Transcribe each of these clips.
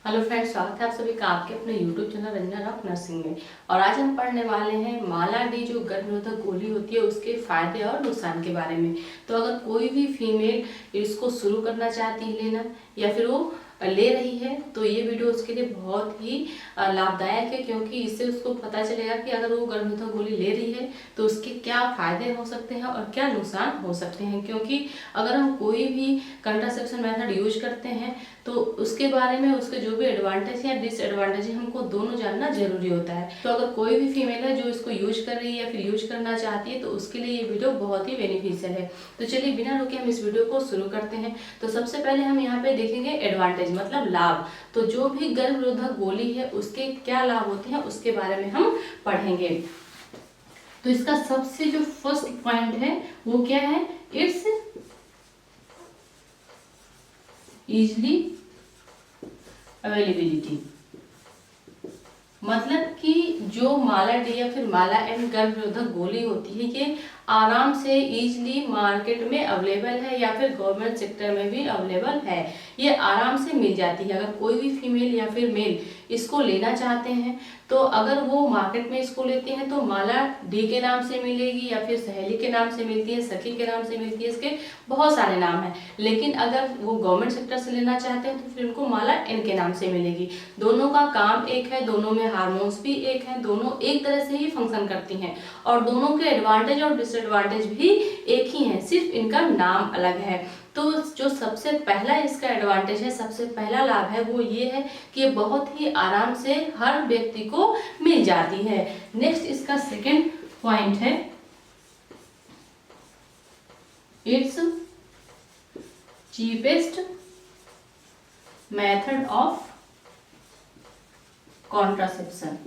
Hello friends, स्वागत है आप सभी का आपके अपने YouTube channel Ranjana rock nursing में। और आज हम पढ़ने वाले हैं माला डी जो गर्भनिरोधक गोली होती है उसके फायदे और नुकसान के बारे में। तो अगर कोई भी फीमेल इसको शुरू करना चाहती है लेना या फिर वो ले रही है तो ये वीडियो उसके लिए बहुत ही लाभदायक है, क्योंकि इससे उसको पता चलेगा कि अगर वो गर्भनिरोधक गोली ले रही है तो उसके क्या फायदे हो सकते हैं और क्या नुकसान हो सकते हैं। क्योंकि अगर हम कोई भी कंट्रासेप्शन मेथड यूज करते हैं तो उसके बारे में उसके जो भी एडवांटेज या डिसएडवांटेज है हमको दोनों जानना जरूरी होता है। तो अगर कोई भी फीमेल है जो इसको यूज कर रही है या फिर यूज करना चाहती है तो उसके लिए ये वीडियो बहुत ही बेनिफिशियल है। तो चलिए बिना रुके हम इस वीडियो को शुरू करते हैं। तो सबसे पहले हम यहाँ पे देखेंगे एडवांटेज मतलब लाभ। तो जो भी गर्भनिरोधक गोली है उसके क्या लाभ होते हैं उसके बारे में हम पढ़ेंगे। तो इसका सबसे जो फर्स्ट पॉइंट है वो क्या है, इट्स इजली अवेलेबिलिटी। मतलब कि जो माला डी या फिर माला एन गर्भनिरोधक गोली होती है ये आराम से इजीली मार्केट में अवेलेबल है या फिर गवर्नमेंट सेक्टर में भी अवेलेबल है। ये आराम से मिल जाती है। अगर कोई भी फीमेल या फिर मेल इसको लेना चाहते हैं तो अगर वो मार्केट में इसको लेते हैं तो माला डी के नाम से मिलेगी या फिर सहेली के नाम से मिलती है, सखी के नाम से मिलती है, इसके बहुत सारे नाम हैं। लेकिन अगर वो गवर्नमेंट सेक्टर से लेना चाहते हैं तो फिर उनको माला एन के नाम से मिलेगी। दोनों का काम एक है, दोनों में हार्मोन्स भी एक हैं, दोनों एक तरह से ही फंक्शन करती हैं और दोनों के एडवांटेज और डिसएडवांटेज भी एक ही हैं, सिर्फ इनका नाम अलग है। तो जो सबसे पहला इसका एडवांटेज है, सबसे पहला लाभ है वो ये है कि ये बहुत ही आराम से हर व्यक्ति को मिल जाती है। नेक्स्ट इसका सेकंड पॉइंट है, it's cheapest method of contraception.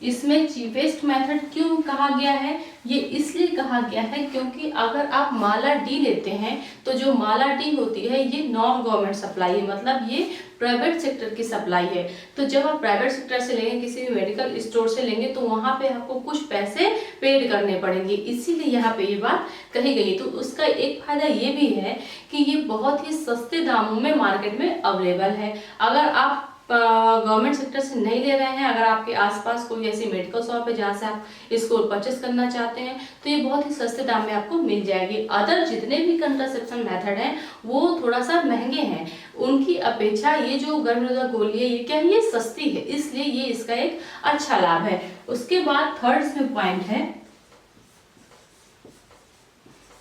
इसमें चीपेस्ट मेथड क्यों कहा गया है, ये इसलिए कहा गया है क्योंकि अगर आप माला डी लेते हैं तो जो माला डी होती है ये नॉन गवर्नमेंट सप्लाई है, मतलब ये प्राइवेट सेक्टर की सप्लाई है। तो जब आप प्राइवेट सेक्टर से लेंगे, किसी भी मेडिकल स्टोर से लेंगे तो वहां पे आपको कुछ पैसे पेड करने पड़ेंगे, इसीलिए यहाँ पे ये बात कही गई। तो उसका एक फायदा ये भी है कि ये बहुत ही सस्ते दामों में मार्केट में अवेलेबल है। अगर आप गवर्नमेंट सेक्टर से नहीं ले रहे हैं, अगर आपके आसपास कोई ऐसी मेडिकल शॉप है जहाँ से आप इसको परचेस करना चाहते हैं तो ये बहुत ही सस्ते दाम में आपको मिल जाएगी। अदर जितने भी कंट्रासेप्शन मेथड हैं वो थोड़ा सा महंगे हैं, उनकी अपेक्षा ये जो गर्भनिरोधक गोली है ये क्या है, ये सस्ती है, इसलिए ये इसका एक अच्छा लाभ है। उसके बाद थर्ड इसमें पॉइंट है,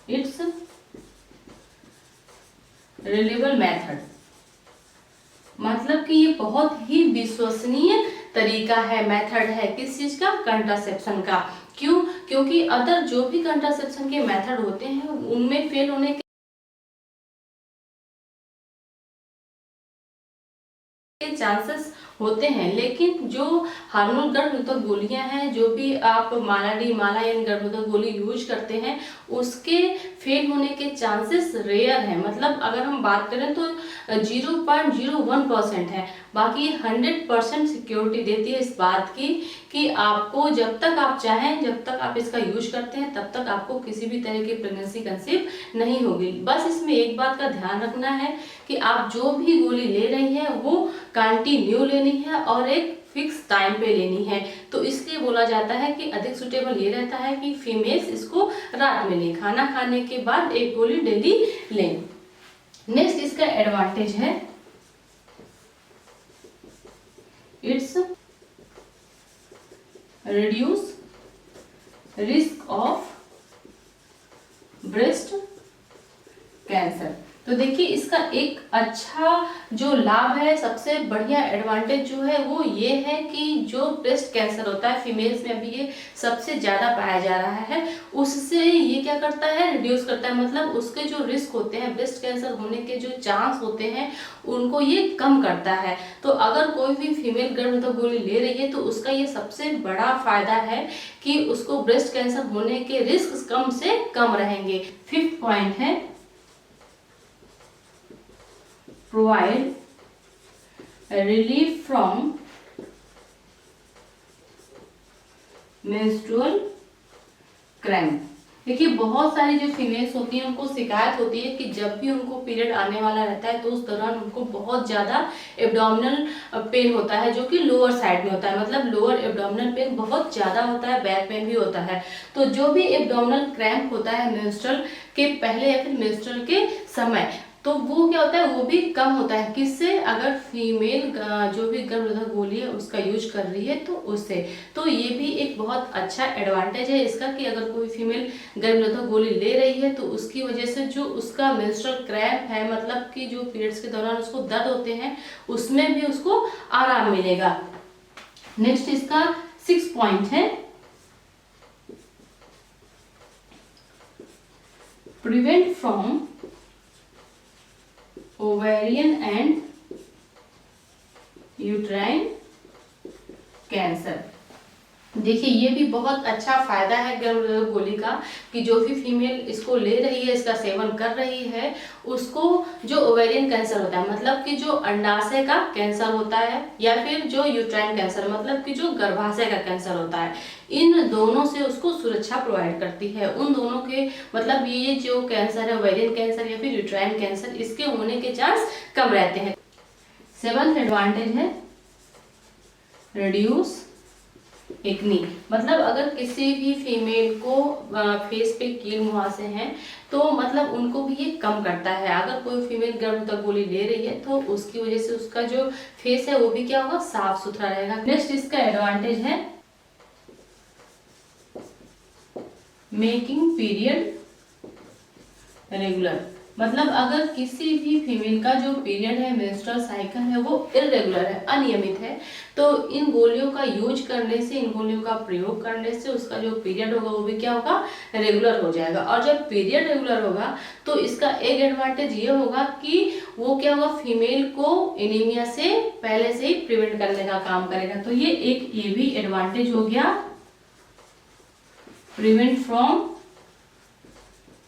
इट्स रिलायबल मेथड। मतलब कि ये बहुत ही विश्वसनीय तरीका है, मेथड है, किस चीज का, कंट्रासेप्शन का। क्यों? क्योंकि अदर जो भी कंट्रासेप्शन के मेथड होते हैं उनमें फेल होने के चांसेस होते हैं, लेकिन जो हार्मोन गर्भनिरोधक गोलियां हैं, जो भी आप माला डी माला एन गर्भनिरोधक गोली यूज करते हैं उसके फेल होने के चांसेस रेयर हैं। मतलब अगर हम बात करें तो 0.01% है, बाकी 100% सिक्योरिटी देती है इस बात की कि आपको जब तक आप चाहें, जब तक आप इसका यूज करते हैं तब तक आपको किसी भी तरह की प्रेगनेंसी कंसीव नहीं होगी। बस इसमें एक बात का ध्यान रखना है कि आप जो भी गोली ले रही हैं वो कंटिन्यू लेनी है और एक फिक्स टाइम पे लेनी है। तो इसलिए बोला जाता है कि अधिक सुटेबल ये रहता है कि फीमेल्स इसको रात में लें, खाना खाने के बाद एक गोली डेली लें। नेक्स्ट इसका एडवांटेज है, it's reduce risk of breast cancer. तो देखिए इसका एक अच्छा जो लाभ है, सबसे बढ़िया एडवांटेज जो है वो ये है कि जो ब्रेस्ट कैंसर होता है फीमेल्स में अभी ये सबसे ज्यादा पाया जा रहा है, उससे ये क्या करता है, रिड्यूस करता है। मतलब उसके जो रिस्क होते हैं, ब्रेस्ट कैंसर होने के जो चांस होते हैं उनको ये कम करता है। तो अगर कोई भी फीमेल गर्भनिरोधक गोली ले रही है तो उसका ये सबसे बड़ा फायदा है कि उसको ब्रेस्ट कैंसर होने के रिस्क कम से कम रहेंगे। फिफ्थ पॉइंट है, provide relief from menstrual cramp। देखिए बहुत सारी जो फीमेल्स होती हैं उनको शिकायत होती है कि जब भी उनको पीरियड आने वाला रहता है तो उस दौरान उनको बहुत ज़्यादा एब्डोमिनल पेन होता है, जो कि लोअर साइड में होता है, मतलब लोअर एब्डोमिनल पेन बहुत ज़्यादा होता है, बैक पेन भी होता है। तो जो भी एब्डोमिनल क्रैम्प होता है मेंस्ट्रुअल के पहले या फिर मेंस्ट्रुअल के समय, तो वो क्या होता है, वो भी कम होता है। किससे? अगर फीमेल जो भी गर्भनिरोधक गोली है उसका यूज कर रही है तो उससे। तो ये भी एक बहुत अच्छा एडवांटेज है इसका कि अगर कोई फीमेल गर्भनिरोधक गोली ले रही है तो उसकी वजह से जो उसका मेंस्ट्रुअल क्रैम्प है, मतलब कि जो पीरियड्स के दौरान उसको दर्द होते हैं, उसमें भी उसको आराम मिलेगा। नेक्स्ट इसका 6 पॉइंट है, prevent from ovarian and uterine cancer. देखिए ये भी बहुत अच्छा फायदा है गर्भनिरोधक गोली का कि जो भी फीमेल इसको ले रही है, इसका सेवन कर रही है, उसको जो ओवेरियन कैंसर होता है, मतलब कि जो अंडाशय का कैंसर होता है, या फिर जो यूट्राइन कैंसर, मतलब कि जो गर्भाशय का कैंसर होता है, इन दोनों से उसको सुरक्षा प्रोवाइड करती है। उन दोनों के मतलब ये जो कैंसर है, ओवेरियन कैंसर या फिर यूट्राइन कैंसर, इसके होने के चांस कम रहते हैं। 7th एडवांटेज है रिड्यूस एक्नी, मतलब अगर किसी भी फीमेल को फेस पे कील मुहासे हैं तो मतलब उनको भी ये कम करता है। अगर कोई फीमेल गर्भनिरोधक गोली ले रही है तो उसकी वजह से उसका जो फेस है वो भी क्या होगा, साफ सुथरा रहेगा। नेक्स्ट इसका एडवांटेज है मेकिंग पीरियड रेगुलर, मतलब अगर किसी भी फीमेल का जो पीरियड है, मेंस्ट्रुअल साइकिल है, वो इरेगुलर है, अनियमित है, तो इन गोलियों का यूज करने से, इन गोलियों का प्रयोग करने से उसका जो पीरियड होगा वो भी क्या होगा, रेगुलर हो जाएगा। और जब पीरियड रेगुलर होगा तो इसका एक एडवांटेज ये होगा कि वो क्या होगा, फीमेल को एनीमिया से पहले से ही प्रिवेंट करने का काम करेगा। तो ये भी एडवांटेज हो गया, प्रिवेंट फ्रॉम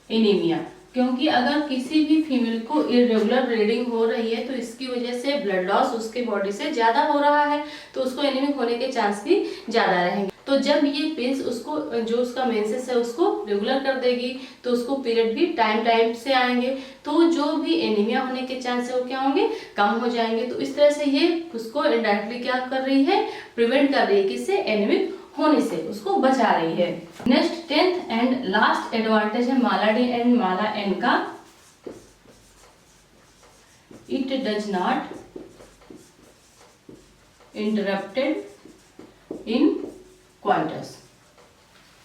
एनीमिया। क्योंकि अगर किसी भी फीमेल को इरेगुलर ब्लीडिंग हो रही है तो इसकी वजह से ब्लड लॉस उसके बॉडी से ज्यादा हो रहा है, तो उसको एनीमिक होने के चांस भी ज्यादा रहेंगे। तो जब ये पिल्स उसको, जो उसका मेंसेस है उसको रेगुलर कर देगी, तो उसको पीरियड भी टाइम से आएंगे, तो जो भी एनीमिया होने के चांस है वो क्या होंगे, कम हो जाएंगे। तो इस तरह से ये उसको इनडायरेक्टली क्या कर रही है, प्रिवेंट कर रही है, किससे, एनीमिक होने से उसको बचा रही है। Next 10th and last advantage है माला डी एंड माला एन का, it does not interrupted in quanta,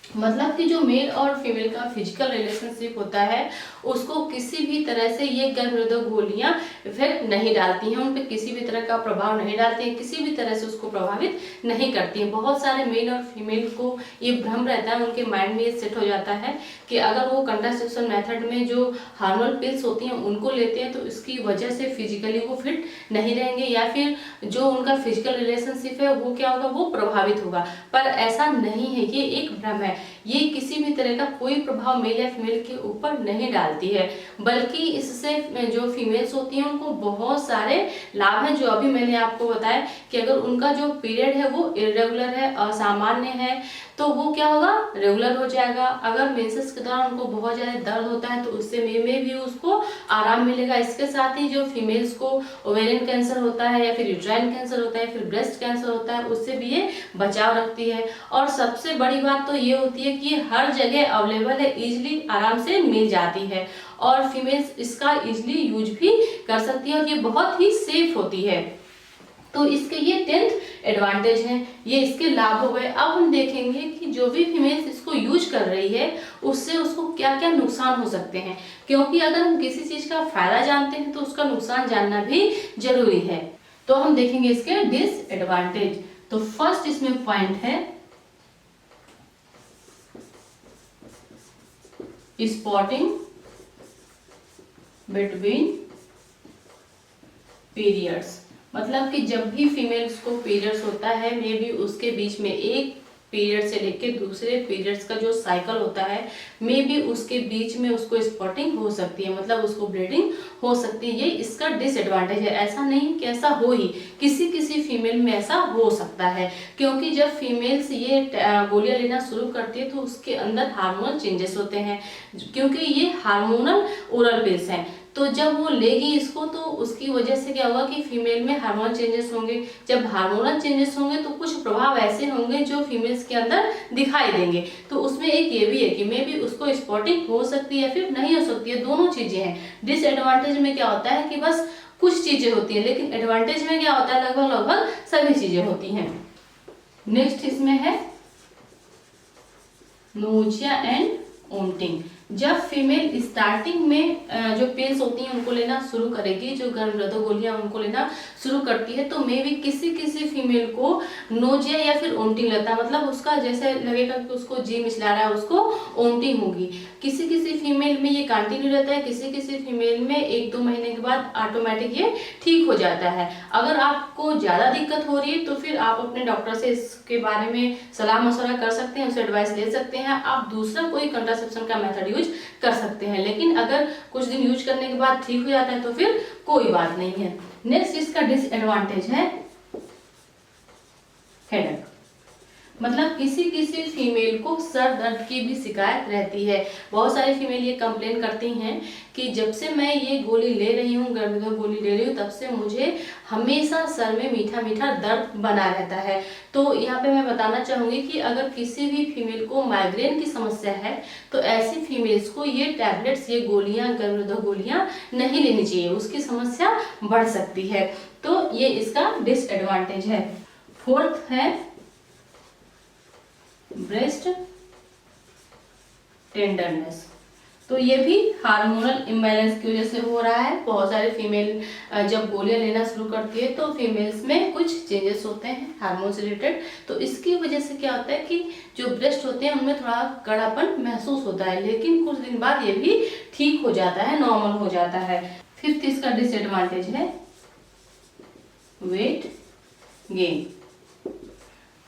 मतलब कि जो मेल और फीमेल का फिजिकल रिलेशनशिप होता है उसको किसी भी तरह से ये गर्भनिरोधक गोलियां इफेक्ट नहीं डालती हैं, उन पर किसी भी तरह का प्रभाव नहीं डालती हैं, किसी भी तरह से उसको प्रभावित नहीं करती हैं। बहुत सारे मेल और फीमेल को ये भ्रम रहता है, उनके माइंड में ये सेट हो जाता है कि अगर वो कंट्रासेप्शन मेथड में जो हार्मोनल पिल्स होती हैं उनको लेते हैं तो इसकी वजह से फिजिकली वो फिट नहीं रहेंगे, या फिर जो उनका फिजिकल रिलेशनशिप है वो क्या होगा, वो प्रभावित होगा। पर ऐसा नहीं है, ये एक भ्रम है, ये किसी भी तरह का कोई प्रभाव मेल या फीमेल के ऊपर नहीं डालती है, बल्कि इससे जो फीमेल्स होती हैं उनको बहुत सारे लाभ हैं, जो अभी मैंने आपको बताया कि अगर उनका जो पीरियड है वो इरेगुलर है, असामान्य है, तो वो क्या होगा, रेगुलर हो जाएगा। अगर मेंसेस के दौरान उनको बहुत ज्यादा दर्द होता है तो उससे में भी उसको आराम मिलेगा। इसके साथ ही जो फीमेल्स को ओवेरियन कैंसर होता है या फिर यूट्राइन कैंसर होता है, फिर ब्रेस्ट कैंसर होता है, उससे भी ये बचाव रखती है। और सबसे बड़ी बात तो ये होती है कि हर जगह अवेलेबल है, इजिली आराम से मिल जाती है, और फीमेल्स इसका इजिली यूज भी कर सकती है, और ये बहुत ही सेफ होती है। तो इसके ये 10th एडवांटेज हैं, ये इसके लाभ हो गए। अब हम देखेंगे कि जो भी फीमेल्स इसको यूज कर रही है उससे उसको क्या क्या नुकसान हो सकते हैं, क्योंकि अगर हम किसी चीज का फायदा जानते हैं तो उसका नुकसान जानना भी जरूरी है। तो हम देखेंगे इसके डिसएडवांटेज। तो फर्स्ट इसमें पॉइंट है स्पॉटिंग बिटवीन पीरियड्स, मतलब कि जब भी फीमेल्स को पीरियड्स होता है मे बी उसके बीच में एक पीरियड से लेके दूसरे पीरियड्स का जो साइकिल होता है मे बी उसके बीच में उसको स्पॉटिंग हो सकती है, मतलब उसको ब्लीडिंग हो सकती है। ये इसका डिसएडवांटेज है। ऐसा नहीं कि ऐसा हो ही, किसी किसी फीमेल में ऐसा हो सकता है, क्योंकि जब फीमेल्स ये गोलियां लेना शुरू करती है तो उसके अंदर हार्मोनल चेंजेस होते हैं, क्योंकि ये हार्मोनल ओरल पिल्स हैं। तो जब वो लेगी इसको तो उसकी वजह से क्या होगा कि फीमेल में हार्मोनल चेंजेस होंगे। जब हार्मोनल चेंजेस होंगे तो कुछ प्रभाव ऐसे होंगे जो फीमेल्स के अंदर दिखाई देंगे। तो उसमें एक ये भी है कि मे बी उसको स्पॉटिंग हो सकती है फिर नहीं हो सकती है, दोनों चीजें हैं। डिसएडवांटेज में क्या होता है कि बस कुछ चीजें होती हैं, लेकिन एडवांटेज में क्या होता है लगभग लगभग सभी चीजें होती हैं। नेक्स्ट इसमें है नोजिया एंड वोमिटिंग। जब फीमेल स्टार्टिंग में जो पिल्स होती हैं उनको लेना शुरू करेगी, जो गर्भनिरोधक गोलियां उनको लेना शुरू करती है, तो मे भी किसी किसी फीमेल को नोजिया या फिर वोमिटिंग लगता है, मतलब उसका जैसे लगेगा कि उसको जी मिचला रहा है, उसको वोमिटिंग होगी। किसी किसी फीमेल में ये कंटिन्यू रहता है, किसी किसी फीमेल में 1-2 महीने के बाद ऑटोमेटिक ये ठीक हो जाता है। अगर आपको ज्यादा दिक्कत हो रही है तो फिर आप अपने डॉक्टर से इसके बारे में सलाह मशवरा कर सकते हैं, उससे एडवाइस ले सकते हैं। आप दूसरा कोई कंट्रासेप्शन का मेथड यूज कर सकते हैं, लेकिन अगर कुछ दिन यूज करने के बाद ठीक हो जाता है तो फिर कोई बात नहीं है। नेक्स्ट इसका डिसएडवांटेज है हेडेक, मतलब किसी किसी फीमेल को सर दर्द की भी शिकायत रहती है। बहुत सारी फीमेल ये कंप्लेन करती हैं कि जब से मैं ये गोली ले रही हूँ, गर्भनिरोधक गोली ले रही हूँ, तब से मुझे हमेशा सर में मीठा मीठा दर्द बना रहता है। तो यहाँ पे मैं बताना चाहूंगी कि अगर किसी भी फीमेल को माइग्रेन की समस्या है तो ऐसी फीमेल्स को ये टैबलेट्स, ये गोलियां, गर्भनिरोधक गोलियां नहीं लेनी चाहिए, उसकी समस्या बढ़ सकती है। तो ये इसका डिसएडवांटेज है। फोर्थ है ब्रेस्ट टेंडरनेस। तो ये भी हार्मोनल इम्बैलेंस की वजह से हो रहा है। बहुत सारे फीमेल जब गोलियां लेना शुरू करती है तो फीमेल्स में कुछ चेंजेस होते हैं हार्मोन से रिलेटेड, तो इसकी वजह से क्या होता है कि जो ब्रेस्ट होते हैं उनमें थोड़ा कड़ापन महसूस होता है, लेकिन कुछ दिन बाद ये भी ठीक हो जाता है, नॉर्मल हो जाता है। फिफ्थ इसका डिसएडवांटेज है वेट गेन।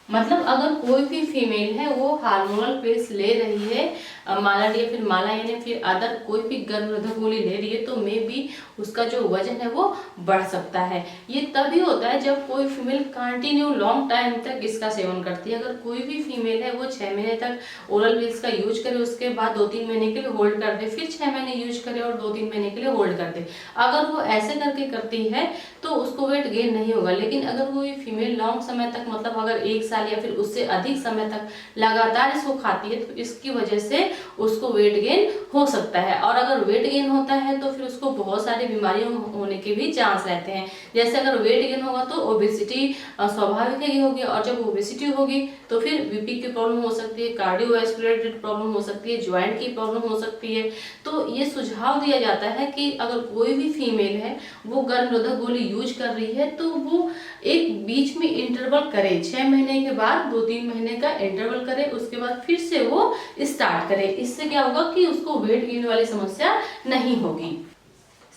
मतलब अगर कोई भी फीमेल है वो हार्मोनल पिल्स ले रही है, माला या फिर माला यानी फिर अदर कोई भी गर्भनिरोधक गोली ले रही है, तो मे भी उसका जो वजन है वो बढ़ सकता है। ये तभी होता है जब कोई फीमेल कंटिन्यू लॉन्ग टाइम तक इसका सेवन करती है। अगर कोई भी फीमेल है वो 6 महीने तक ओरल पिल्स का यूज करे, उसके बाद 2-3 महीने के लिए होल्ड कर दे, फिर 6 महीने यूज करे और 2-3 महीने के लिए होल्ड कर दे, अगर वो ऐसे करके करती है तो उसको वेट गेन नहीं होगा। लेकिन अगर कोई फीमेल लॉन्ग समय तक, मतलब अगर 1 साल या फिर उससे अधिक समय तक लगातार इसको खाती है तो इसकी वजह से उसको वेट गेन हो सकता है। और अगर वेट गेन होता है तो फिर उसको बहुत सारी बीमारियों होने के भी चांस रहते हैं। जैसे अगर वेट गेन होगा तो ओबेसिटी स्वाभाविक ही होगी, और जब ओबेसिटी होगी तो फिर बीपी की प्रॉब्लम हो सकती है, कार्डियोवैस्कुलर प्रॉब्लम हो सकती है, ज्वाइंट की प्रॉब्लम हो सकती है। तो ये सुझाव दिया जाता है कि अगर कोई भी फीमेल है वो गर्भनिरोधक गोली यूज कर रही है तो वो एक बीच में इंटरवल करे, 6 महीने के बाद 2-3 महीने का इंटरवल करे, उसके बाद फिर से वो स्टार्ट करे। इससे क्या होगा कि उसको वेट गेन वाली समस्या नहीं होगी।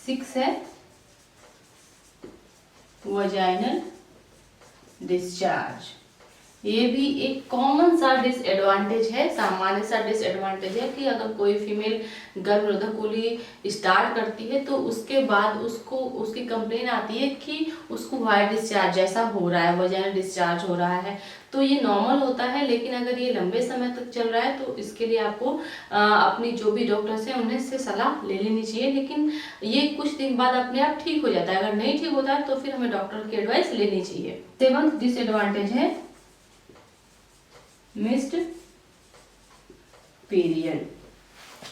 6 है वजाइनल डिस्चार्ज। ये भी एक कॉमन सा डिसएडवांटेज है, सामान्य सा डिसएडवांटेज है कि अगर कोई फीमेल गर्भनिरोधक गोली स्टार्ट करती है तो उसके बाद उसको उसकी कंप्लेन आती है कि उसको वाइट डिस्चार्ज जैसा हो रहा है, वजाइनल डिस्चार्ज हो रहा है। तो ये नॉर्मल होता है, लेकिन अगर ये लंबे समय तक चल रहा है तो इसके लिए आपको अपनी जो भी डॉक्टर्स हैं उन्हें से सलाह ले लेनी चाहिए। लेकिन ये कुछ दिन बाद अपने आप ठीक हो जाता है। अगर नहीं ठीक होता है तो फिर हमें डॉक्टर की एडवाइस लेनी चाहिए। 7th डिसएडवांटेज है मिस्ड पीरियड।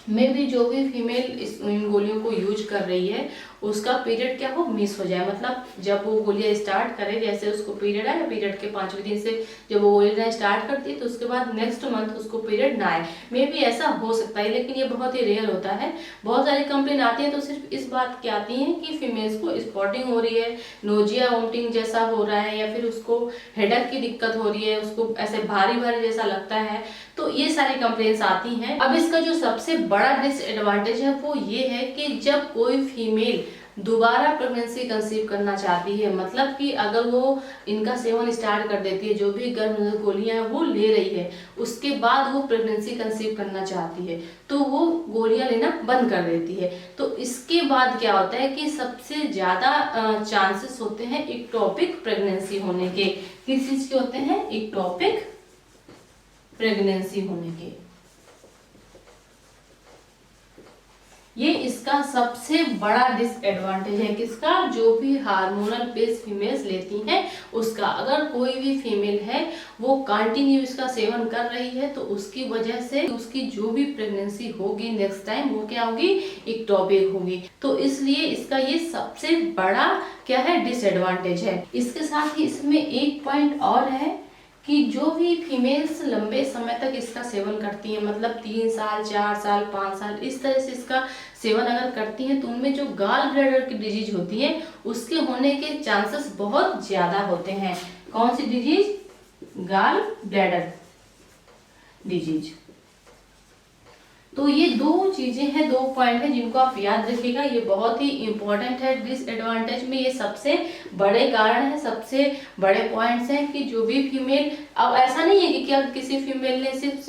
में भी जो भी फीमेल इन गोलियों को यूज कर रही है उसका पीरियड क्या हो, मिस हो जाए। मतलब जब वो गोलियां स्टार्ट करे, जैसे उसको पीरियड आए, पीरियड के 5वें दिन से जब वो गोलियां स्टार्ट करती है तो उसके बाद नेक्स्ट मंथ उसको पीरियड ना आए। मे भी ऐसा हो सकता है, लेकिन ये बहुत ही रेयर होता है। बहुत सारी कंप्लेन आती है तो सिर्फ इस बात की आती है कि फीमेल्स को स्पॉटिंग हो रही है, नोजिया वोमिटिंग जैसा हो रहा है, या फिर उसको हेडेक की दिक्कत हो रही है, उसको ऐसे भारी भारी जैसा लगता है। तो ये सारी कंप्लेन्स आती हैं। अब इसका जो सबसे बड़ा डिसएडवांटेज है वो ये है कि जब कोई फीमेल दोबारा प्रेगनेंसी कंसीव करना चाहती है, मतलब कि अगर वो इनका सेवन स्टार्ट कर देती है, जो भी गर्भनिरोधक गोलियां हैं वो ले रही है, उसके बाद वो प्रेगनेंसी कंसीव करना चाहती है तो वो गोलियां लेना बंद कर देती है, तो इसके बाद क्या होता है कि सबसे ज्यादा चांसेस होते हैं इक्टोपिक प्रेगनेंसी होने के। किस चीज के होते हैं? इक्टोपिक प्रेगनेंसी होने के। ये इसका सबसे बड़ा डिसएडवांटेज है। किसका? जो भी हार्मोनल पिल्स फीमेल्स लेती हैं उसका। अगर कोई भी फीमेल है वो कंटिन्यू इसका सेवन कर रही है तो उसकी वजह से उसकी जो भी प्रेगनेंसी होगी नेक्स्ट टाइम वो क्या होगी? इक्टोपिक होगी। तो इसलिए इसका ये सबसे बड़ा क्या है? डिसएडवांटेज है। इसके साथ ही इसमें एक पॉइंट और है कि जो भी फीमेल्स लंबे समय तक इसका सेवन करती हैं, मतलब 3 साल 4 साल 5 साल इस तरह से इसका सेवन अगर करती हैं तो उनमें जो गॉल ब्लैडर की डिजीज होती है उसके होने के चांसेस बहुत ज्यादा होते हैं। कौन सी डिजीज? Gall bladder disease. तो ये दो चीजें हैं, दो पॉइंट है जिनको आप याद रखिएगा, ये बहुत ही इंपॉर्टेंट है। डिसएडवांटेज में ये सबसे बड़े कारण है, सबसे बड़े पॉइंट्स हैं कि जो भी फीमेल, अब ऐसा नहीं है कि क्या किसी फीमेल ने सिर्फ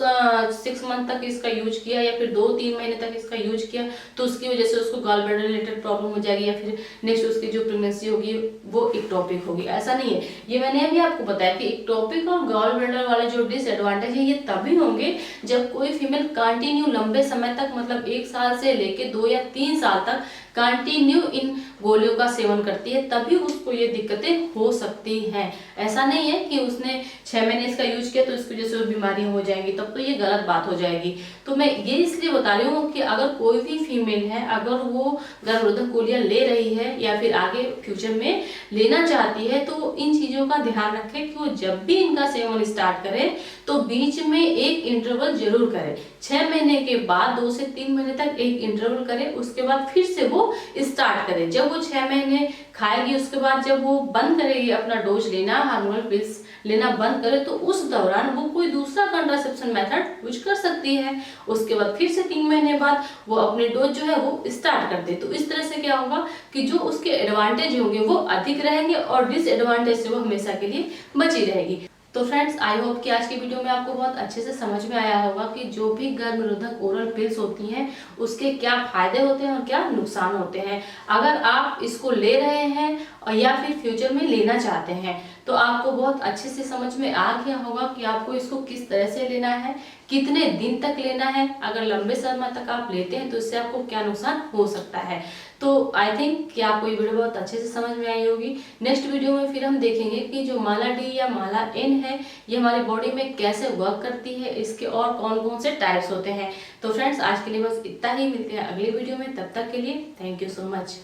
6 मंथ तक इसका यूज किया या फिर 2-3 महीने तक इसका यूज किया तो उसकी वजह से उसको गॉल ब्लैडर रिलेटेड प्रॉब्लम हो जाएगी या फिर नेक्स्ट उसकी जो प्रेगनेंसी होगी वो इक्टोपिक होगी, ऐसा नहीं है। ये मैंने अभी आपको बताया कि इक्टोपिक और गॉल ब्लैडर वाले जो डिसएडवांटेज है ये तभी होंगे जब कोई फीमेल कंटिन्यू लंबे समय तक, मतलब 1 साल से लेके 2 या 3 साल तक कंटिन्यू इन गोलियों का सेवन करती है, तभी उसको ये दिक्कतें हो सकती हैं। ऐसा नहीं है कि उसने 6 महीने इसका यूज किया तो इसकी वजह से बीमारियां हो जाएंगी, तब तो ये गलत बात हो जाएगी। तो मैं ये इसलिए बता रही हूँ कि अगर कोई भी फीमेल है, अगर वो गर्भनिरोधक गोलियां ले रही है या फिर आगे फ्यूचर में लेना चाहती है तो इन चीजों का ध्यान रखे कि वो जब भी इनका सेवन स्टार्ट करे तो बीच में एक इंटरवल जरूर करे। 6 महीने के बाद 2 से 3 महीने तक एक इंटरवल करे, उसके बाद फिर से वो स्टार्ट करे। जब वो 6 महीने खाएगी उसके बाद जब वो बंद करेगी अपना डोज लेना, हार्मोनल पिल्स लेना बंद करे, तो उस दौरान वो कोई दूसरा कंट्रासेप्शन मेथड यूज कर सकती है। उसके बाद फिर से 3 महीने बाद वो अपने डोज जो है वो स्टार्ट कर दे। तो इस तरह से क्या होगा कि जो उसके एडवांटेज होंगे वो अधिक रहेंगे और डिसएडवांटेज से वो हमेशा के लिए बची रहेगी। तो फ्रेंड्स, आई होप कि आज की वीडियो में आपको बहुत अच्छे से समझ में आया होगा कि जो भी गर्भनिरोधक ओरल पिल्स होती हैं उसके क्या फायदे होते हैं और क्या नुकसान होते हैं। अगर आप इसको ले रहे हैं और या फिर फ्यूचर में लेना चाहते हैं तो आपको बहुत अच्छे से समझ में आ गया होगा कि आपको इसको किस तरह से लेना है, कितने दिन तक लेना है। अगर लंबे समय तक आप लेते हैं तो इससे आपको क्या नुकसान हो सकता है। तो आई थिंक कि आपको ये वीडियो बहुत अच्छे से समझ में आई होगी। नेक्स्ट वीडियो में फिर हम देखेंगे कि जो माला डी या माला एन है ये हमारी बॉडी में कैसे वर्क करती है, इसके और कौन कौन से टाइप्स होते हैं। तो फ्रेंड्स, आज के लिए बस इतना ही, मिलते हैं अगली वीडियो में, तब तक के लिए थैंक यू सो मच।